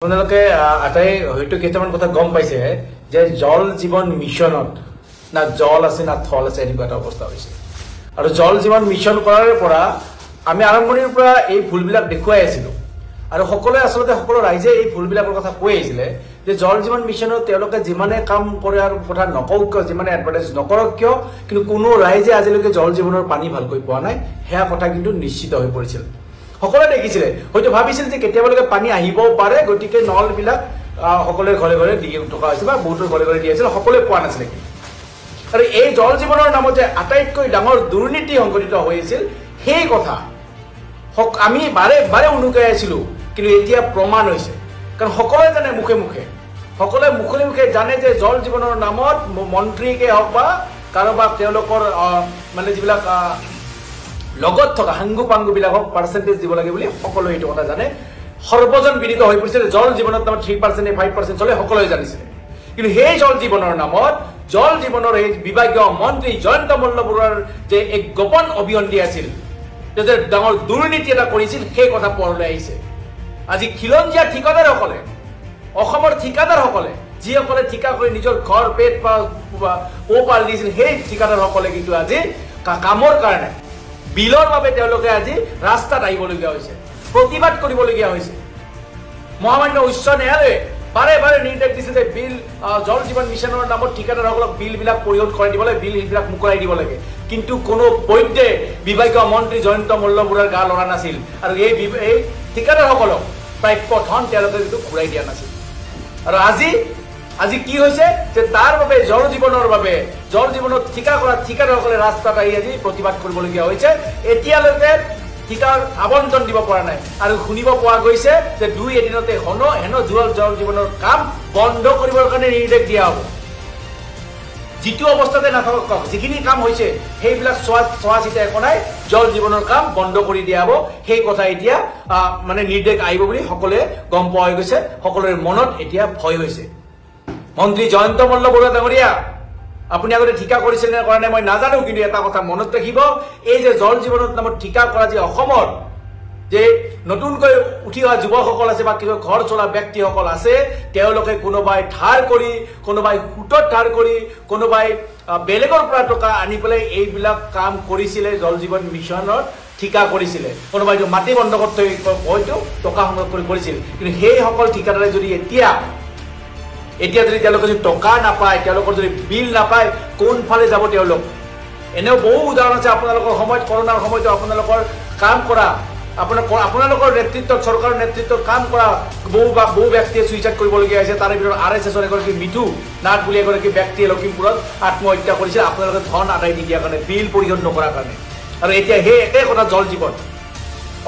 আপোনালোকে আটাই হয়তো কেইটামান কথা গম পাইছে যে জল জীবন মিশনত না জল আছে না থল আছে এনেকুৱা এটা অৱস্থা হৈছে আৰু জল জীবন মিশন কৰাৰ পৰা আমি আৰম্ভণিৰ পৰা এই ভুলবিলাক দেখুৱাই আছিলোঁ আৰু সকলোৱে আসলতে সকলো ৰাইজে এই ভুলবিলাকৰ কথা কৈ আহিছিলে যে জল জীবন মিশনত তেওঁলোকে যিমানে কাম কৰে আৰু কথা নকওক যিমানে এডভাৰটাইজ নকৰক কিয় কিন্তু কোনো ৰাইজে আজিলৈকে জল জীৱনৰ পানী ভালকৈ পোৱা নাই সেয়া কথা কিন্তু নিশ্চিত হৈ পৰিছিল সকলোৱে দেখিছিলে হয়তো ভাবিছিল যে কেতিয়াবালৈকে পানী আহিব পাৰে গতিকে নলবিলাক সকলোৰে ঘৰে ঘৰে দি থকা হৈছে বা বহুতৰ ঘৰে ঘৰে দি আছিল সকলোৱে পোৱা নাছিলে আৰু এই জল জীৱনৰ নামত যে আটাইতকৈ ডাঙৰ দুৰ্নীতি সংঘটিত হৈছিল সেই কথা আমি বাৰে বাৰে উনুকাই আছিলোঁ কিন্তু এতিয়া প্ৰমাণ হৈছে কাৰণ সকলোৱে জানে মুখে মুখে সকলোৱে মুখে মুখে জানে যে জল জীৱনৰ নামত মন্ত্ৰীকে হওক বা কাৰোবাক তেওঁলোকৰ মানে যিবিলাক লগত থকা হাংগু পাংগুবিলাকক পাৰ্চেণ্টেজ দিব লাগে বুলি সকলোৱে এইটো কথা জানে সৰ্বজন বিদিত হৈ পৰিছিল জল জীৱনত নামত 3% 5% চলে সকলোৱে জানিছিলে কিন্তু সেই জল জীৱনৰ নামত জল জীৱনৰ এই বিভাগীয় মন্ত্ৰী জয়ন্ত মল্ল বৰুৱাৰ যে এক গোপন অভিয়ন্তি আছিল যে ডাঙৰ দুৰ্নীতি এটা কৰিছিল সেই কথা পোহৰলৈ আহিছে আজি খিলঞ্জীয়া ঠিকাদাৰসকলে অসমৰ ঠিকাদাৰসকলে যিসকলে ঠিকা কৰি নিজৰ ঘৰ পেট পোহপাল দিছিল সেই ঠিকাদাৰসকলে কিন্তু আজি কামৰ কাৰণে বিলৰ বাবে তেওঁলোকে আজি ৰাস্তাত আহিবলগীয়া হৈছে প্ৰতিবাদ কৰিবলগীয়া হৈছে মহামান্য উচ্চ ন্যায়ালয়ে বাৰে বাৰে নিৰ্দেশ দিছে যে বিল জল জীৱন মিছনৰ নামত ঠিকাদাৰসকলক বিলবিলাক পৰিশোধ কৰি দিব লাগে বিলবিলাক মুকৰাই দিব লাগে কিন্তু কোনো বৈদ্যে বিভাগীয় মন্ত্ৰী জয়ন্ত মল্ল বৰুৱাৰ গা লৰা নাছিল আৰু এই ঠিকাদাৰসকলক প্ৰাপ্য ধন তেওঁলোকে কিন্তু ঘূৰাই দিয়া নাছিল আৰু আজি কি হৈছে যে তাৰ বাবে জল জীৱনত ঠিকা কৰা ঠিকাদাৰসকলে ৰাস্তাত আহি আজি প্ৰতিবাদ কৰিবলগীয়া হৈছে এতিয়ালৈকে ঠিকাৰ আবণ্টন দিব পৰা নাই আৰু শুনিব পোৱা গৈছে যে 2 এদিনতে হেন জল জীৱনৰ কাম বন্ধ কৰিবৰ কাৰণে নিৰ্দেশ দিয়া হ'ব যিটো অৱস্থাতে নাথাকক যিখিনি কাম হৈছে সেইবিলাক চোৱা চিতা একো নাই জল জীৱনৰ কাম বন্ধ কৰি দিয়া হ'ব সেই কথা এতিয়া মানে নিৰ্দেশ আহিব বুলি সকলোৱে গম পোৱা হৈ গৈছে সকলোৰে মনত এতিয়া ভয় হৈছে মন্ত্ৰী জয়ন্ত মল্ল বৰুৱা ডাঙৰীয়া আপুনি আগতে ঠিকা কৰিছিল নে কৰা নাই মই নাজানো কিন্তু এটা কথা মনত ৰাখিব এই যে জল জীৱনৰ নামত ঠিকা কৰা যে অসমৰ যে নতুনকৈ উঠি অহা যুৱকসকল আছে বা কিবা ঘৰ চলা ব্যক্তিসকল আছে তেওঁলোকে কোনোবাই ধাৰ কৰি কোনোবাই সুতত ধাৰ কৰি কোনোবাই বেলেগৰ পৰা টকা আনি পেলাই এইবিলাক কাম কৰিছিলে জল জীৱন মিছনত ঠিকা কৰিছিলে কোনোবাইতো মাটি বন্ধকত থৈ হয়তো টকা সংগ্ৰহ কৰি কৰিছিল কিন্তু সেইসকল ঠিকাদাৰে যদি এতিয়া যদি তেওঁলোকে যদি টকা নাপায় তেওঁলোকৰ যদি বিল নাপায় কোনফালে যাব তেওঁলোক এনেও বহু উদাহৰণ আছে আপোনালোকৰ সময়ত কৰোনাৰ সময়তো আপোনালোকৰ কাম কৰা আপোনালোকৰ নেতৃত্বত চৰকাৰৰ নেতৃত্বত কাম কৰা বহু ব্যক্তিয়ে সুইচাইড কৰিবলগীয়া হৈছে তাৰে ভিতৰত RSSৰ এগৰাকী মিঠু নাথ বুলি এগৰাকী ব্যক্তিয়ে লখিমপুৰত আত্মহত্যা কৰিছে আপোনালোকে ধন আদায় দি দিয়াৰ কাৰণে বিল পৰিশোধ নকৰাৰ কাৰণে আৰু এতিয়া সেই একে কথা জল জীৱন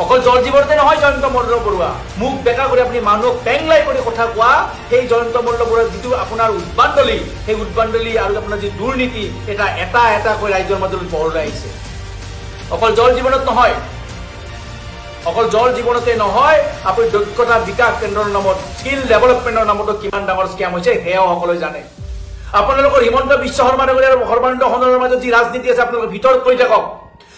অকল জল জীৱনতে নহয় জয়ন্ত মল্ল বৰুৱা মুখ বেকা কৰি আপুনি মানুহক টেংলাই কৰি কথা কোৱা সেই জয়ন্ত মল্ল বৰুৱাৰ যিটো আপোনাৰ উদ্বান্দলি সেই উদ্বান্দলি আৰু আপোনাৰ যি দুৰ্নীতি এটা কৈ ৰাজ্যৰ মাজলৈ পোহৰলৈ আহিছে অকল জল জীৱনতে নহয় আপুনি দক্ষতা বিকাশ কেন্দ্ৰৰ নামত স্কিল ডেভেলপমেণ্টৰ নামতো কিমান ডাঙৰ স্কেম হৈছে সেয়াও সকলোৱে জানে আপোনালোকৰ হিমন্ত বিশ্ব শৰ্মা ডাঙৰীয়া আৰু সৰ্বানন্দ সোণোৱালৰ মাজত যি ৰাজনীতি আছে আপোনালোকে ভিতৰত কৰি থাকক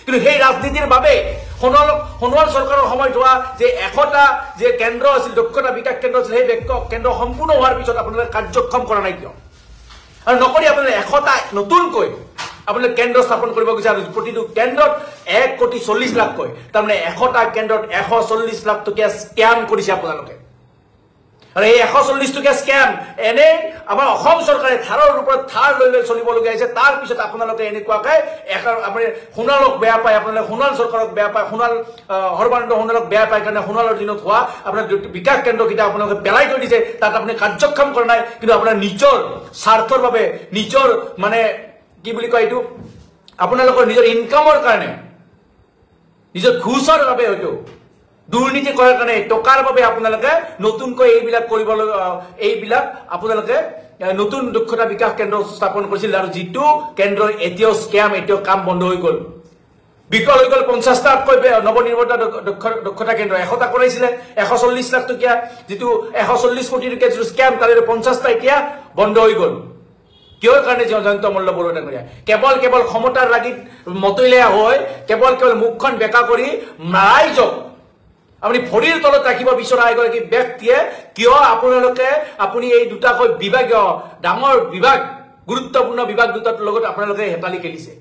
কিন্তু সেই ৰাজনীতিৰ বাবে সোণোৱাল চৰকাৰৰ সময়ত হোৱা যে 100টা যে কেন্দ্ৰ আছিল দক্ষতা বিকাশ কেন্দ্ৰ আছিল সেই কেন্দ্ৰ সম্পূৰ্ণ হোৱাৰ পিছত আপোনালোকে কাৰ্যক্ষম কৰা নাই কিয় আৰু নকৰি আপোনালোকে 100টা নতুনকৈ আপোনালোকে কেন্দ্ৰ স্থাপন কৰিব গৈছে আৰু প্ৰতিটো কেন্দ্ৰত 1,40 লাখকৈ তাৰমানে 100টা কেন্দ্ৰত 140 লাখ টকীয়া স্কেম কৰিছে আপোনালোকে আৰু এই 140 টকীয়া স্কেম এনে আমাৰ অসম চৰকাৰে ধাৰৰ ওপৰত ধাৰ লৈ চলিবলগীয়া হৈছে তাৰ পিছত আপোনালোকে এনেকুৱাকৈ আপুনি সোণোৱালক বেয়া পায় আপোনালোকে সোণোৱাল চৰকাৰক বেয়া পায় সৰ্বানন্দ সোণোৱালক বেয়া পায় কাৰণে সোণোৱালৰ দিনত হোৱা আপোনাৰ বিকাশ কেন্দ্ৰকেইটা আপোনালোকে পেলাই থৈ দিছে তাত আপুনি কাৰ্যক্ষম কৰা নাই কিন্তু আপোনাৰ নিজৰ স্বাৰ্থৰ বাবে নিজৰ মানে কি বুলি কয় এইটো আপোনালোকৰ নিজৰ ইনকামৰ কাৰণে নিজৰ ঘুচৰ বাবে হয়তো দুৰ্নীতি কৰাৰ কাৰণে টকাৰ বাবে আপোনালোকে নতুনকৈ এইবিলাক আপোনালোকে নতুন দক্ষতা বিকাশ কেন্দ্ৰ স্থাপন কৰিছিল আৰু যিটো কেন্দ্ৰৰ এতিয়াও স্কেম এতিয়াও কাম বন্ধ হৈ গ'ল বিকল হৈ গ'ল 50টাতকৈ নৱনিৰ্মিত দক্ষতা কেন্দ্ৰ 100টা কৰাইছিলে 140 লাখ টকীয়া যিটো 140 কোটি টকীয়া যিটো স্কেম তাৰে 50টা এতিয়া বন্ধ হৈ গ'ল কিয়ৰ কাৰণে জয়ন্ত মল্ল বৰুৱা ডাঙৰীয়া কেৱল ক্ষমতাৰ লাগি মতৈলীয়া হৈ কেৱল মুখখন বেকা কৰি ৰাইজক আপুনি ভৰিৰ তলত ৰাখিব বিচৰা এগৰাকী ব্যক্তিয়ে কিয় আপোনালোকে আপুনি এই দুটাকৈ বিভাগীয় ডাঙৰ বিভাগ গুৰুত্বপূৰ্ণ বিভাগ দুটাৰ লগত আপোনালোকে হেতালি খেলিছে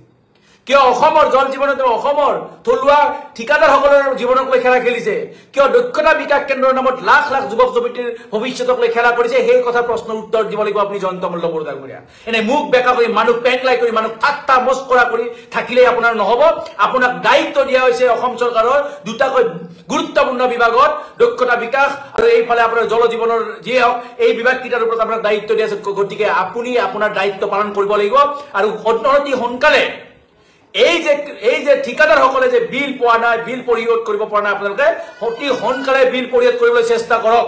কিয় অসমৰ জল জীৱনত অসমৰ থলুৱা ঠিকাদাৰসকলৰ জীৱনক লৈ খেলা খেলিছে কিয় দক্ষতা বিকাশ কেন্দ্ৰৰ নামত লাখ লাখ যুৱক যুৱতীৰ ভৱিষ্যতক লৈ খেলা কৰিছে সেই কথা প্ৰশ্নৰ উত্তৰ দিব লাগিব আপুনি জয়ন্ত মল্ল বৰদলৈ এনে মুখ বেকা কৰি মানুহ পেংলাই কৰি মানুহ ঠাট্টা মস্কৰা কৰি থাকিলে আপোনাৰ নহব আপোনাক দায়িত্ব দিয়া হৈছে অসম চৰকাৰৰ দুটাকৈ গুৰুত্বপূৰ্ণ বিভাগত দক্ষতা বিকাশ আৰু এইফালে আপোনাৰ জল জীৱনৰ যি হওক এই বিভাগকেইটাৰ ওপৰত আপোনাক দায়িত্ব দিয়া আছে গতিকে আপুনি আপোনাৰ দায়িত্ব পালন কৰিব লাগিব আৰু অতি সোনকালে এই যে ঠিকাদাৰসকলে যে বিল পোৱা নাই বিল পৰিশোধ কৰিব পৰা নাই আপোনালোকে অতি সোনকালে বিল পৰিশোধ কৰিবলৈ চেষ্টা কৰক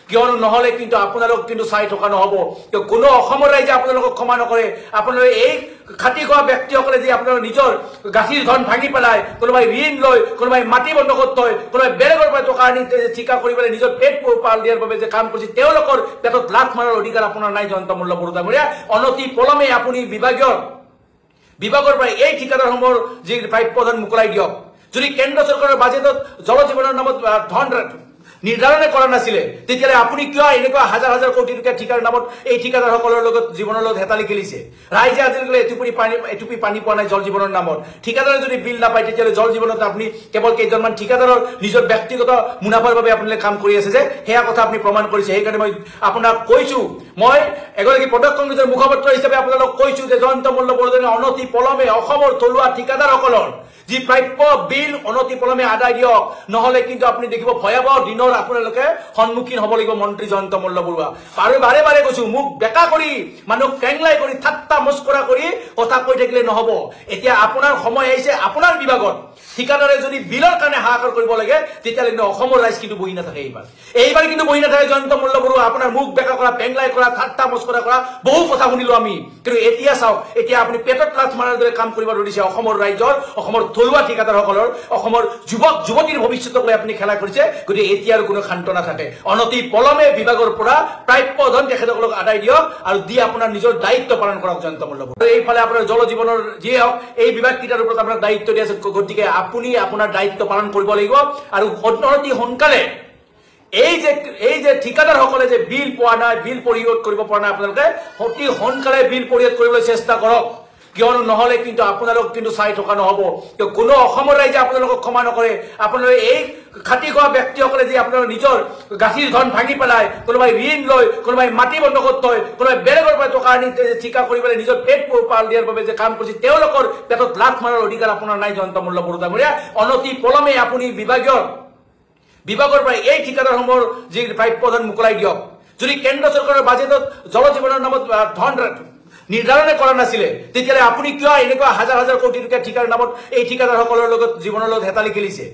কিয়নো নহলে কিন্তু আপোনালোক কিন্তু চাই থকা নহব কোনো অসমৰ ৰাইজে আপোনালোকক ক্ষমা নকৰে আপোনালোকে এই খাটি খোৱা ব্যক্তিসকলে যে আপোনালোকৰ নিজৰ গাখীৰ ধন ভাঙি পেলাই কোনোবাই ঋণ লৈ কোনোবাই মাটি বন্ধকত থৈ কোনোবাই বেলেগৰ পৰা টকা আনি ঠিকা কৰি পেলাই নিজৰ পেট পাল দিয়াৰ বাবে যে কাম কৰিছে তেওঁলোকৰ পেটত লাথ মাৰাৰ অধিকাৰ আপোনাৰ নাই জয়ন্ত মল্ল বৰদলৈ অনতি পলমে আপুনি বিভাগৰ পৰা এই ঠিকাদাৰসমূহৰ যি প্ৰাপ্য ধন মুকলাই দিয়ক যদি কেন্দ্ৰ চৰকাৰৰ বাজেটত জল জীৱনৰ নামত ধন নিৰ্ধাৰণে কৰা নাছিলে তেতিয়ালে আপুনি কিয় এনেকুৱা হাজাৰ হাজাৰ কোটি টকা ঠিকাৰ নামত এই ঠিকাদাৰসকলৰ লগত জীৱনৰ লগত হেতালি খেলিছে ৰাইজে আজিলৈকে এটুপি পানী পোৱা নাই জল জীৱনৰ নামত ঠিকাদাৰে যদি বিল নাপায় তেতিয়ালে জল জীৱনত আপুনি কেৱল কেইজনমান ঠিকাদাৰৰ নিজৰ ব্যক্তিগত মুনাফাৰ বাবে আপুনি কাম কৰি আছে যে হেয়া কথা আপুনি প্ৰমাণ কৰিছে সেইকাৰণে মই আপোনাক কৈছো মই এগৰাকী প্ৰদেশ কংগ্ৰেছৰ মুখপাত্ৰ হিচাপে আপোনালোক কৈছো যে জয়ন্ত মল্ল বৰদলৈ অনতি পলমে অসমৰ থলুৱা ঠিকাদাৰসকলৰ যি প্ৰাপ্য বিল অনতি পলমে আদায় দিয়ক নহলে কিন্তু আপুনি দেখিব ভয়াবহ দিনৰ আপোনালোকে সন্মুখীন হ'ব লাগিব মন্ত্ৰী জয়ন্ত মল্ল বৰুৱা আৰু বাৰে বাৰে কৈছো মুখ বেকা কৰি মানুহ পেংলাই কৰি ঠাট্টা মস্কৰা কৰি কথা কৈ থাকিলে নহব এতিয়া আপোনাৰ সময় আহিছে আপোনাৰ বিভাগত ঠিকাদাৰে যদি বিলৰ কাৰণে হাহাকাৰ কৰিব লাগে তেতিয়ালে কিন্তু অসমৰ ৰাইজ কিন্তু বহি নাথাকে এইবাৰ কিন্তু বহি নাথাকে জয়ন্ত মল্ল বৰুৱা আপোনাৰ মুখ বেকা কৰা পেংলাই কৰা ঠাট্টা মস্কৰা কৰা বহু কথা শুনিলো আমি কিন্তু এতিয়া চাওক এতিয়া আপুনি পেটত লাথ মাৰাৰ দৰে কাম কৰিব ধৰিছে অসমৰ ৰাইজৰ অসমৰ থলুৱা ঠিকাদাৰসকলৰ অসমৰ যুৱক যুৱতীৰ ভৱিষ্যতক লৈ আপুনি খেলা কৰিছে গতিকে এতিয়া আৰু কোনো শান্ত নাথাকে অনতি পলমে বিভাগৰ পৰা প্ৰাপ্য ধন তেখেতসকলক আদায় দিয়ক আৰু দি আপোনাৰ নিজৰ দায়িত্ব পালন কৰক জয়ন্ত মল্ল বৰুৱা এইফালে আপোনাৰ জল জীৱনৰ যি হওক এই বিভাগকেইটাৰ ওপৰত আপোনাক দায়িত্ব দিয়া আছে গতিকে আপুনি আপোনাৰ দায়িত্ব পালন কৰিব লাগিব আৰু অতি সোনকালে এই যে ঠিকাদাৰসকলে যে বিল পোৱা নাই বিল পৰিশোধ কৰিব পৰা নাই আপোনালোকে অতি সোনকালে বিল পৰিশোধ কৰিবলৈ চেষ্টা কৰক কিয়নো নহলে কিন্তু আপোনালোক কিন্তু চাই থকা নহব কোনো অসমৰ ৰাইজে আপোনালোকক ক্ষমা নকৰে আপোনালোকে এই খাটি খোৱা ব্যক্তিসকলে যে আপোনালোকৰ নিজৰ গাখীৰ ধন ভাঙি পেলাই কোনোবাই ঋণ লৈ কোনোবাই মাটি বন্ধকত থৈ কোনোবাই বেলেগৰ পৰা টকা আনি ঠিকা কৰি পেলাই নিজৰ পেট পাল দিয়াৰ বাবে যে কাম কৰিছে তেওঁলোকৰ পেটত লাথ মাৰাৰ অধিকাৰ আপোনাৰ নাই জয়ন্ত মল্ল বৰদলৈ অনতি পলমে আপুনি বিভাগৰ পৰা এই ঠিকাদাৰসমূহৰ যি প্ৰাপ্য ধন মুকলাই দিয়ক যদি কেন্দ্ৰ চৰকাৰৰ বাজেটত জল জীৱনৰ নামত ধন নিৰ্ধাৰণে কৰা নাছিলে তেতিয়ালে আপুনি কিয় এনেকুৱা হাজাৰ হাজাৰ কোটি টকা ঠিকাৰ নামত এই ঠিকাদাৰসকলৰ লগত জীৱনৰ লগত হেতালি খেলিছে